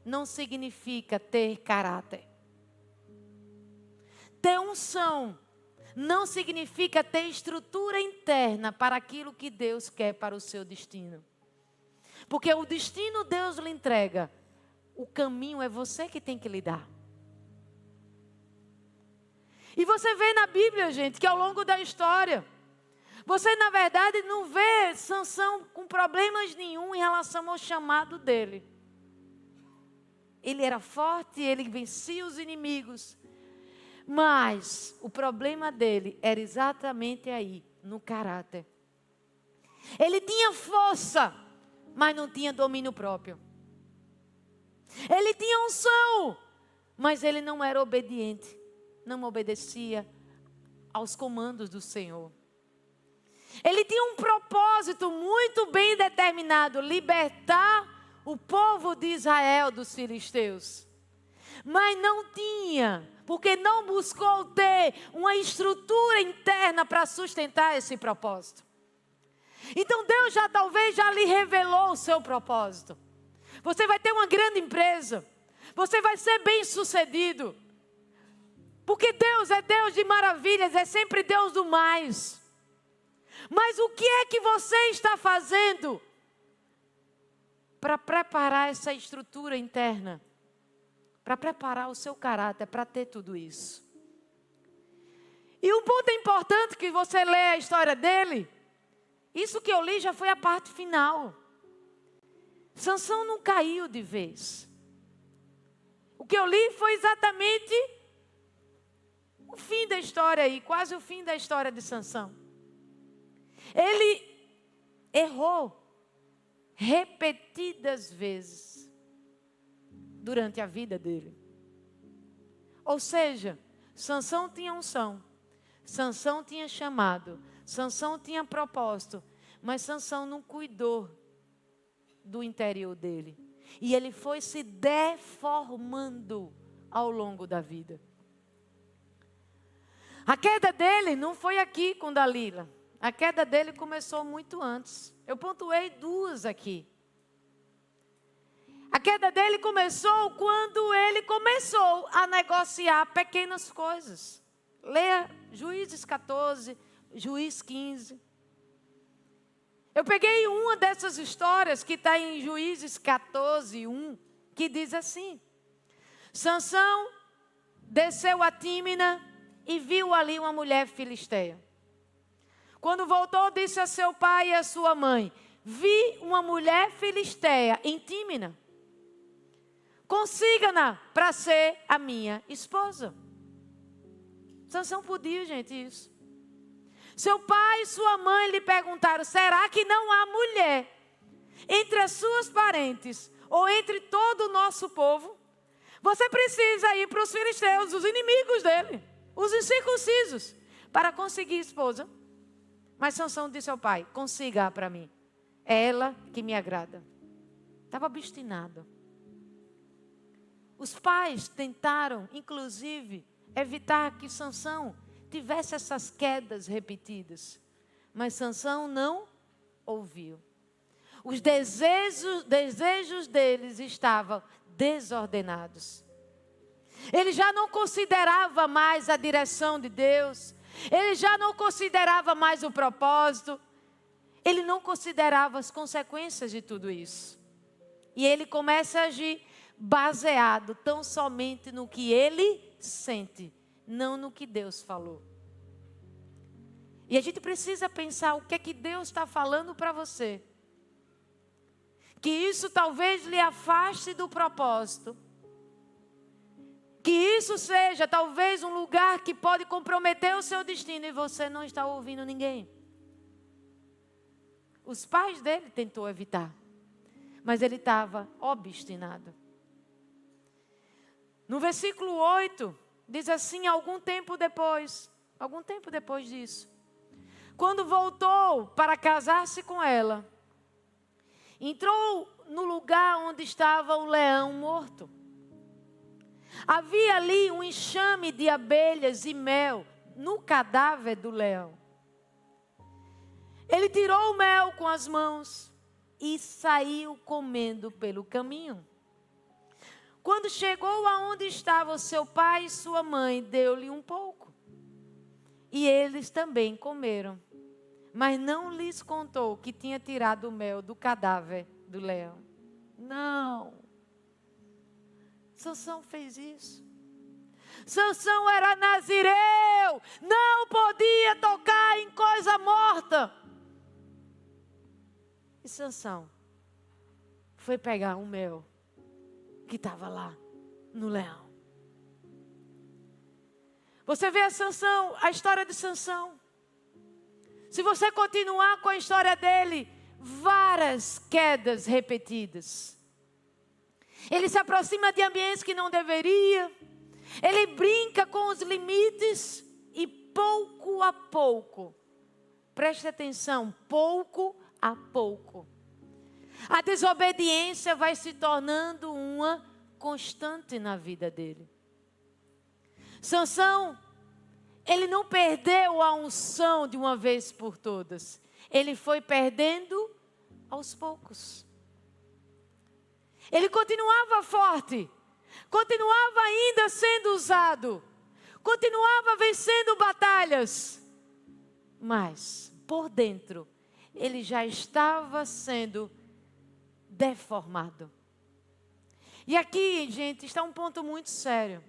não significa ter caráter. Ter unção não significa ter estrutura interna para aquilo que Deus quer para o seu destino. Porque o destino Deus lhe entrega, o caminho é você que tem que lidar. E você vê na Bíblia, gente, que ao longo da história, você na verdade não vê Sansão com problemas nenhum em relação ao chamado dele. Ele era forte, ele vencia os inimigos. Mas o problema dele era exatamente aí, no caráter. Ele tinha força, mas não tinha domínio próprio. Ele tinha unção, mas ele não era obediente. Não obedecia aos comandos do Senhor. Ele tinha um propósito muito bem determinado: libertar o povo de Israel dos filisteus. Mas não tinha, porque não buscou ter uma estrutura interna para sustentar esse propósito. Então Deus talvez já lhe revelou o seu propósito. Você vai ter uma grande empresa. Você vai ser bem sucedido. Porque Deus é Deus de maravilhas, é sempre Deus do mais. Mas o que é que você está fazendo para preparar essa estrutura interna? Para preparar o seu caráter, para ter tudo isso. E um ponto importante que você lê a história dele, isso que eu li já foi a parte final. Sansão não caiu de vez. O que eu li foi exatamente o fim da história aí, quase o fim da história de Sansão. Ele errou repetidas vezes durante a vida dele. Ou seja, Sansão tinha unção, Sansão tinha chamado, Sansão tinha propósito, mas Sansão não cuidou do interior dele. E ele foi se deformando ao longo da vida. A queda dele não foi aqui com Dalila. A queda dele começou muito antes. Eu pontuei duas aqui. A queda dele começou quando ele começou a negociar pequenas coisas. Leia Juízes 14, Juízes 15. Eu peguei uma dessas histórias que está em Juízes 14, 1, que diz assim: Sansão desceu a Tímina e viu ali uma mulher filisteia. Quando voltou, disse a seu pai e a sua mãe: vi uma mulher filisteia em Tímina. Consiga-na para ser a minha esposa. Sansão podia, gente, isso. Seu pai e sua mãe lhe perguntaram: será que não há mulher entre as suas parentes ou entre todo o nosso povo? Você precisa ir para os filisteus, os inimigos dele, os incircuncisos, para conseguir esposa. Mas Sansão disse ao pai: consiga para mim, é ela que me agrada. Estava obstinado. Os pais tentaram, inclusive, evitar que Sansão tivesse essas quedas repetidas. Mas Sansão não ouviu. Os desejos deles estavam desordenados. Ele já não considerava mais a direção de Deus. Ele já não considerava mais o propósito. Ele não considerava as consequências de tudo isso. E ele começa a agir baseado tão somente no que ele sente, não no que Deus falou. E a gente precisa pensar o que é que Deus está falando para você. Que isso talvez lhe afaste do propósito. Que isso seja talvez um lugar que pode comprometer o seu destino e você não está ouvindo ninguém. Os pais dele tentou evitar, mas ele estava obstinado. No versículo 8, diz assim: algum tempo depois disso, quando voltou para casar-se com ela, entrou no lugar onde estava o leão morto. Havia ali um enxame de abelhas e mel no cadáver do leão. Ele tirou o mel com as mãos e saiu comendo pelo caminho. Quando chegou aonde estava o seu pai e sua mãe, deu-lhe um pouco. E eles também comeram. Mas não lhes contou que tinha tirado o mel do cadáver do leão. Não. Sansão fez isso. Sansão era nazireu, não podia tocar em coisa morta. E Sansão foi pegar um mel que estava lá no leão. Você vê a história de Sansão. Se você continuar com a história dele, várias quedas repetidas. Ele se aproxima de ambientes que não deveria. Ele brinca com os limites e pouco a pouco, preste atenção, pouco a pouco, a desobediência vai se tornando uma constante na vida dele. Sansão, ele não perdeu a unção de uma vez por todas. Ele foi perdendo aos poucos. Ele continuava forte, continuava ainda sendo usado, continuava vencendo batalhas. Mas, por dentro, ele já estava sendo deformado. E aqui, gente, está um ponto muito sério.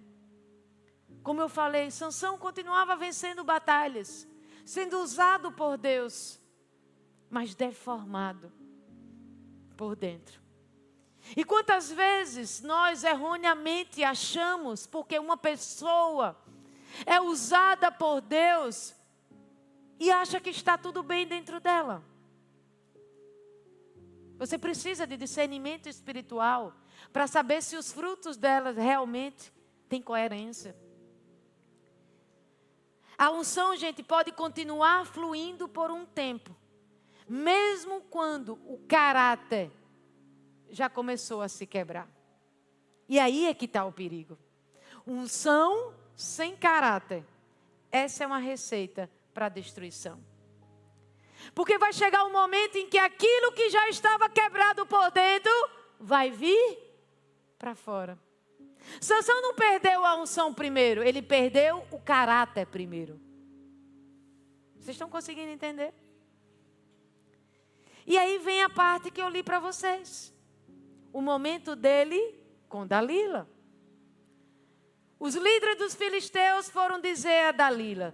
Como eu falei, Sansão continuava vencendo batalhas, sendo usado por Deus, mas deformado por dentro. E quantas vezes nós erroneamente achamos, porque uma pessoa é usada por Deus e acha que está tudo bem dentro dela. Você precisa de discernimento espiritual para saber se os frutos dela realmente têm coerência. A unção, gente, pode continuar fluindo por um tempo, mesmo quando o caráter já começou a se quebrar. E aí é que está o perigo. Unção sem caráter, essa é uma receita para a destruição. Porque vai chegar um momento em que aquilo que já estava quebrado por dentro vai vir para fora. Sansão não perdeu a unção primeiro, ele perdeu o caráter primeiro. Vocês estão conseguindo entender? E aí vem a parte que eu li para vocês. O momento dele com Dalila. Os líderes dos filisteus foram dizer a Dalila: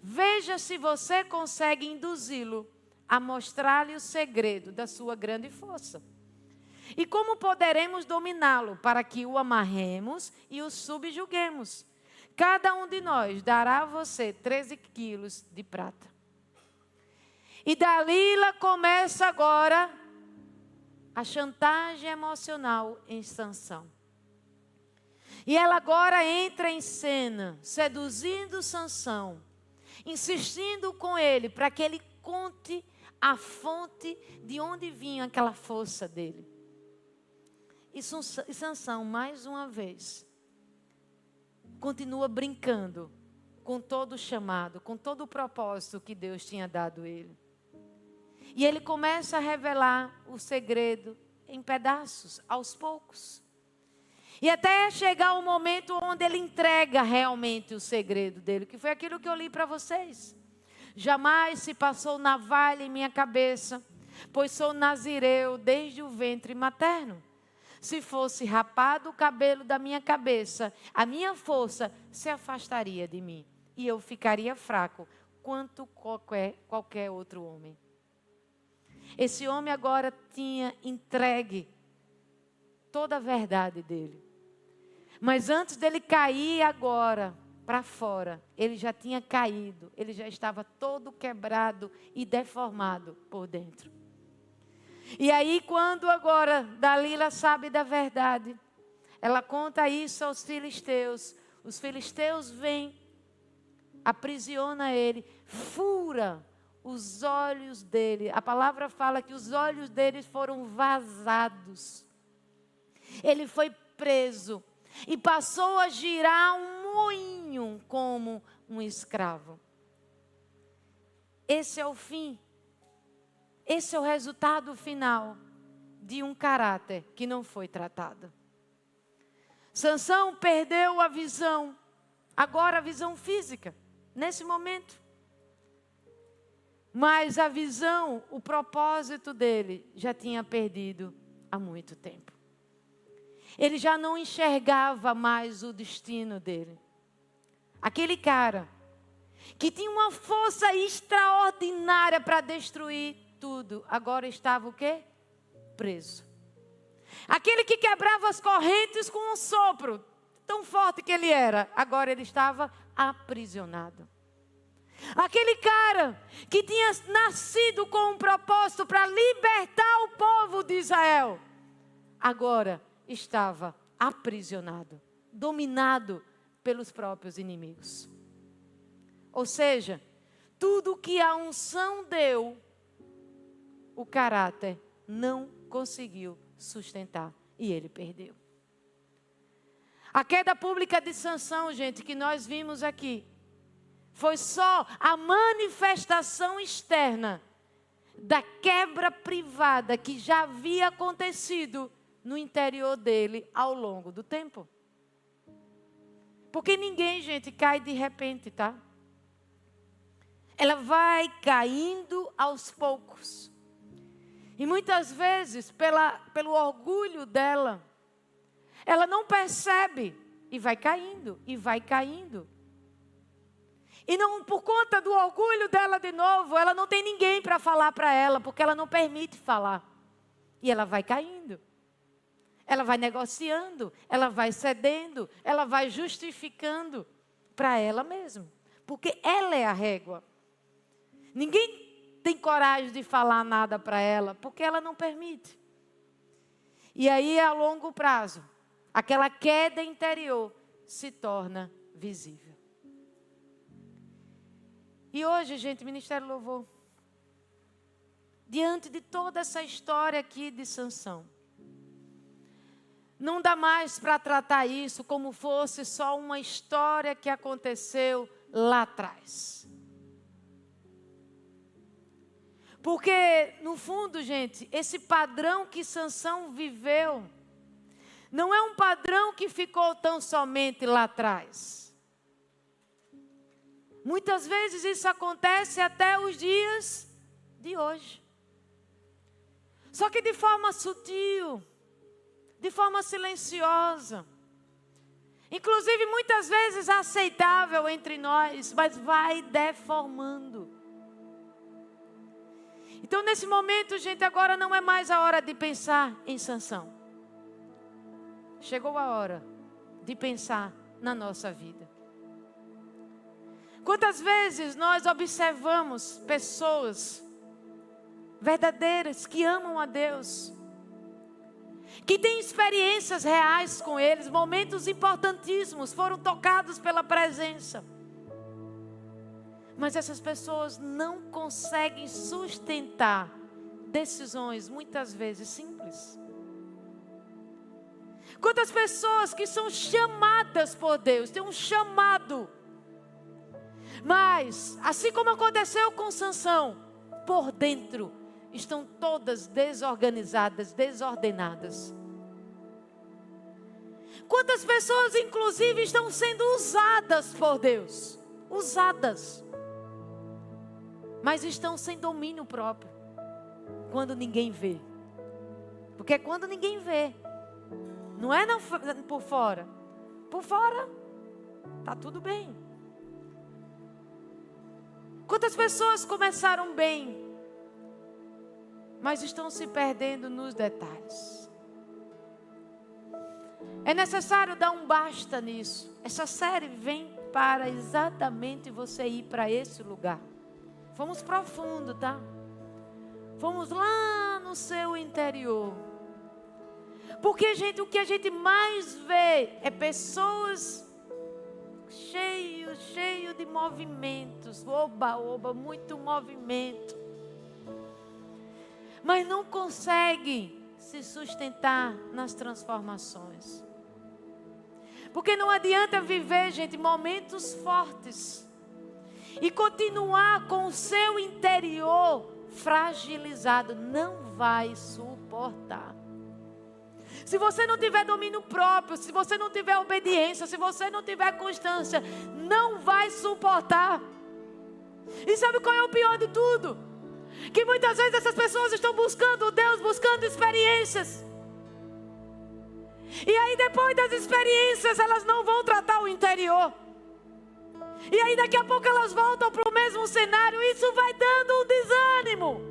veja se você consegue induzi-lo a mostrar-lhe o segredo da sua grande força. E como poderemos dominá-lo para que o amarremos e o subjuguemos? Cada um de nós dará a você 13 quilos de prata. E Dalila começa agora a chantagem emocional em Sansão. E ela agora entra em cena, seduzindo Sansão, insistindo com ele para que ele conte a fonte de onde vinha aquela força dele. E Sansão, mais uma vez, continua brincando com todo o chamado, com todo o propósito que Deus tinha dado a ele. E ele começa a revelar o segredo em pedaços, aos poucos. E até chegar o momento onde ele entrega realmente o segredo dele, que foi aquilo que eu li para vocês. Jamais se passou navalha em minha cabeça, pois sou nazireu desde o ventre materno. Se fosse rapado o cabelo da minha cabeça, a minha força se afastaria de mim. E eu ficaria fraco, quanto qualquer outro homem. Esse homem agora tinha entregue toda a verdade dele. Mas antes dele cair agora para fora, ele já tinha caído. Ele já estava todo quebrado e deformado por dentro. E aí, quando agora Dalila sabe da verdade, ela conta isso aos filisteus. Os filisteus vêm, aprisiona ele, fura os olhos dele. A palavra fala que os olhos dele foram vazados. Ele foi preso e passou a girar um moinho como um escravo. Esse é o fim. Esse é o resultado final de um caráter que não foi tratado. Sansão perdeu a visão, agora a visão física, nesse momento. Mas a visão, o propósito dele já tinha perdido há muito tempo. Ele já não enxergava mais o destino dele. aquele cara que tinha uma força extraordinária para destruir tudo, agora estava o quê? Preso. Aquele que quebrava as correntes com um sopro, tão forte que ele era, agora ele estava aprisionado. Aquele cara que tinha nascido com um propósito para libertar o povo de Israel, agora estava aprisionado, dominado pelos próprios inimigos. Ou seja, tudo que a unção deu, o caráter não conseguiu sustentar e ele perdeu. A queda pública de Sansão, gente, que nós vimos aqui, foi só a manifestação externa da quebra privada que já havia acontecido no interior dele ao longo do tempo. Porque ninguém, gente, cai de repente, tá? Ela vai caindo aos poucos. E muitas vezes, pelo orgulho dela, ela não percebe e vai caindo, e vai caindo. E não, por conta do orgulho dela de novo, ela não tem ninguém para falar para ela, porque ela não permite falar. E ela vai caindo. Ela vai negociando, ela vai cedendo, ela vai justificando para ela mesma. Porque ela é a régua. Ninguém tem coragem de falar nada para ela, porque ela não permite. E aí, a longo prazo, aquela queda interior se torna visível. E hoje, gente, Ministério Louvor, diante de toda essa história aqui de Sansão, não dá mais para tratar isso como fosse só uma história que aconteceu lá atrás. Porque, no fundo, gente, esse padrão que Sansão viveu, não é um padrão que ficou tão somente lá atrás. Muitas vezes isso acontece até os dias de hoje. Só que de forma sutil, de forma silenciosa. Inclusive muitas vezes aceitável entre nós, mas vai deformando. Então nesse momento, gente, agora não é mais a hora de pensar em Sansão. Chegou a hora de pensar na nossa vida. Quantas vezes nós observamos pessoas verdadeiras que amam a Deus, que têm experiências reais com eles, momentos importantíssimos, foram tocados pela presença. Mas essas pessoas não conseguem sustentar decisões muitas vezes simples. Quantas pessoas que são chamadas por Deus, têm um chamado, mas, assim como aconteceu com Sansão, por dentro estão todas desorganizadas, desordenadas. Quantas pessoas, inclusive, estão sendo usadas por Deus? Usadas. Mas estão sem domínio próprio. Quando ninguém vê. Porque quando ninguém vê. Não é por fora. Por fora, está tudo bem. Quantas pessoas começaram bem, mas estão se perdendo nos detalhes. É necessário dar um basta nisso. Essa série vem para exatamente você ir para esse lugar. Fomos profundo, tá? Fomos lá no seu interior. Porque, gente, o que a gente mais vê é pessoas cheio de movimentos, oba, muito movimento, mas não consegue se sustentar nas transformações. Porque não adianta viver, gente, momentos fortes e continuar com o seu interior fragilizado, não vai suportar. Se você não tiver domínio próprio, se você não tiver obediência, se você não tiver constância, não vai suportar. E sabe qual é o pior de tudo? Que muitas vezes essas pessoas estão buscando Deus, buscando experiências. E aí depois das experiências, elas não vão tratar o interior. E aí daqui a pouco elas voltam para o mesmo cenário. Isso vai dando um desânimo.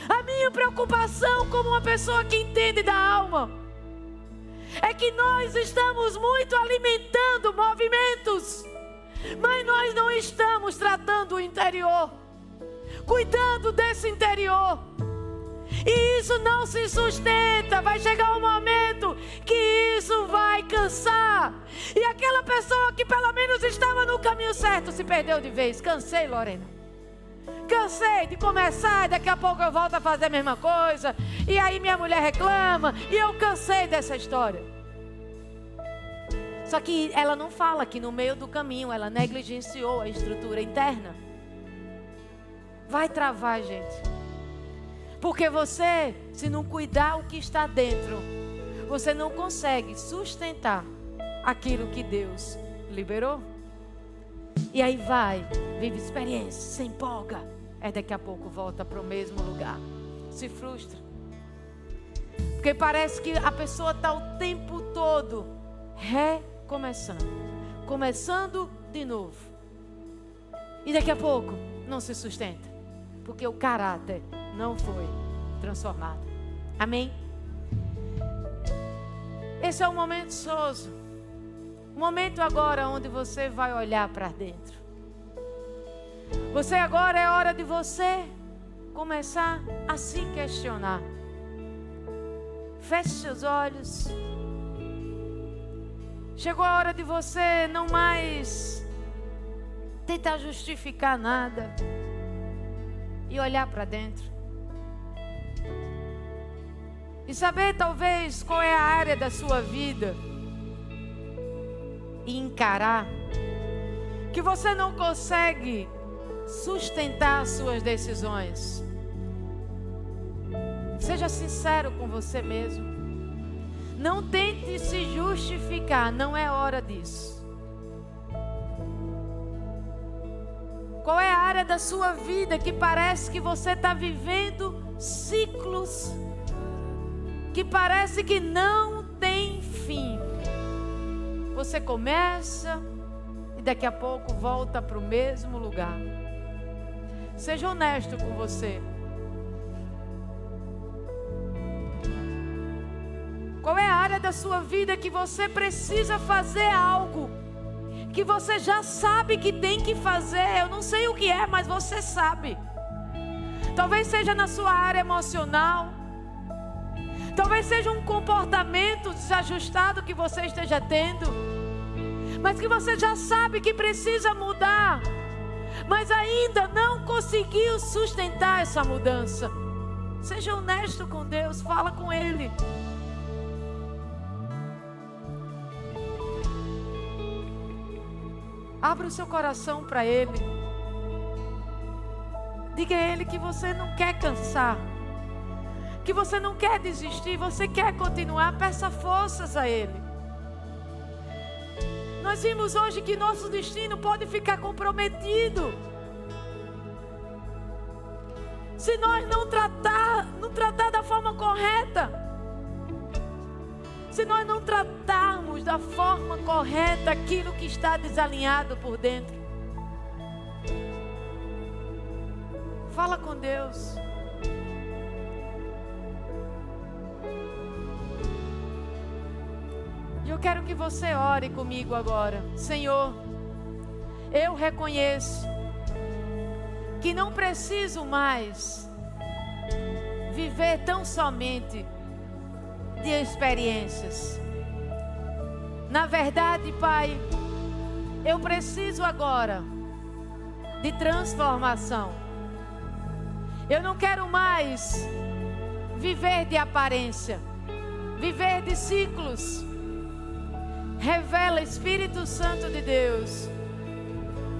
A minha preocupação como uma pessoa que entende da alma é que nós estamos muito alimentando movimentos, mas nós não estamos tratando o interior, cuidando desse interior. E isso não se sustenta. Vai chegar um momento que isso vai cansar. E aquela pessoa que pelo menos estava no caminho certo se perdeu de vez. Cansei, Lorena. Cansei de começar, daqui a pouco eu volto a fazer a mesma coisa. E aí minha mulher reclama. E eu cansei dessa história. Só que ela não fala que no meio do caminho ela negligenciou a estrutura interna. Vai travar, gente. Porque você, se não cuidar o que está dentro, você não consegue sustentar aquilo que Deus liberou. E aí vai, vive experiência, se empolga. Daqui a pouco volta para o mesmo lugar. Se frustra. Porque parece que a pessoa está o tempo todo recomeçando. Começando de novo. E daqui a pouco não se sustenta. Porque o caráter não foi transformado. Amém? Esse é o momento soso. O momento agora onde você vai olhar para dentro. Você agora é hora de você começar a se questionar. Feche seus olhos. Chegou a hora de você não mais tentar justificar nada e olhar para dentro. E saber talvez qual é a área da sua vida. E encarar que você não consegue sustentar as suas decisões. Seja sincero com você mesmo. Não tente se justificar, não é hora disso. Qual é a área da sua vida que parece que você está vivendo ciclos que parece que não tem fim? Você começa e daqui a pouco volta para o mesmo lugar. Seja honesto com você. Qual é a área da sua vida que você precisa fazer algo que você já sabe que tem que fazer? Eu não sei o que é, mas você sabe. Talvez seja na sua área emocional. Talvez seja um comportamento desajustado que você esteja tendo, mas que você já sabe que precisa mudar, mas ainda não conseguiu sustentar essa mudança. Seja honesto com Deus, fala com Ele. Abra o seu coração para Ele. Diga a Ele que você não quer cansar, que você não quer desistir, você quer continuar. Peça forças a Ele. Nós vimos hoje que nosso destino pode ficar comprometido se nós não tratar da forma correta. Se nós não tratarmos da forma correta aquilo que está desalinhado por dentro. Fala com Deus. E eu quero que você ore comigo agora. Senhor, eu reconheço que não preciso mais viver tão somente de experiências. Na verdade, Pai, eu preciso agora de transformação. Eu não quero mais viver de aparência, viver de ciclos. Revela, Espírito Santo de Deus,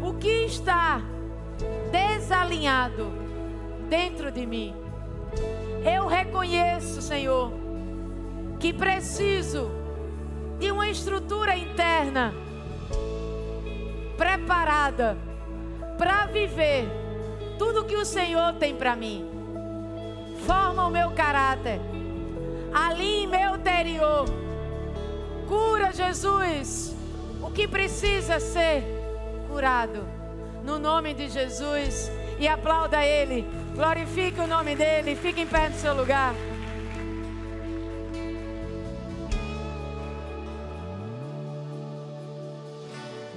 o que está desalinhado dentro de mim. Eu reconheço, Senhor, que preciso de uma estrutura interna preparada para viver tudo que o Senhor tem para mim. Forma o meu caráter, alinhe meu interior. Cura, Jesus, o o que precisa ser curado. No nome de Jesus. E aplauda Ele. Glorifique o nome dEle. Fique em pé no seu lugar.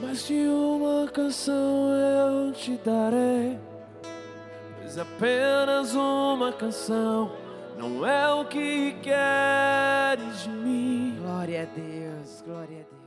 Mais de uma canção eu te darei, pois apenas uma canção não é o que queres de mim. Glória a Deus, glória a Deus.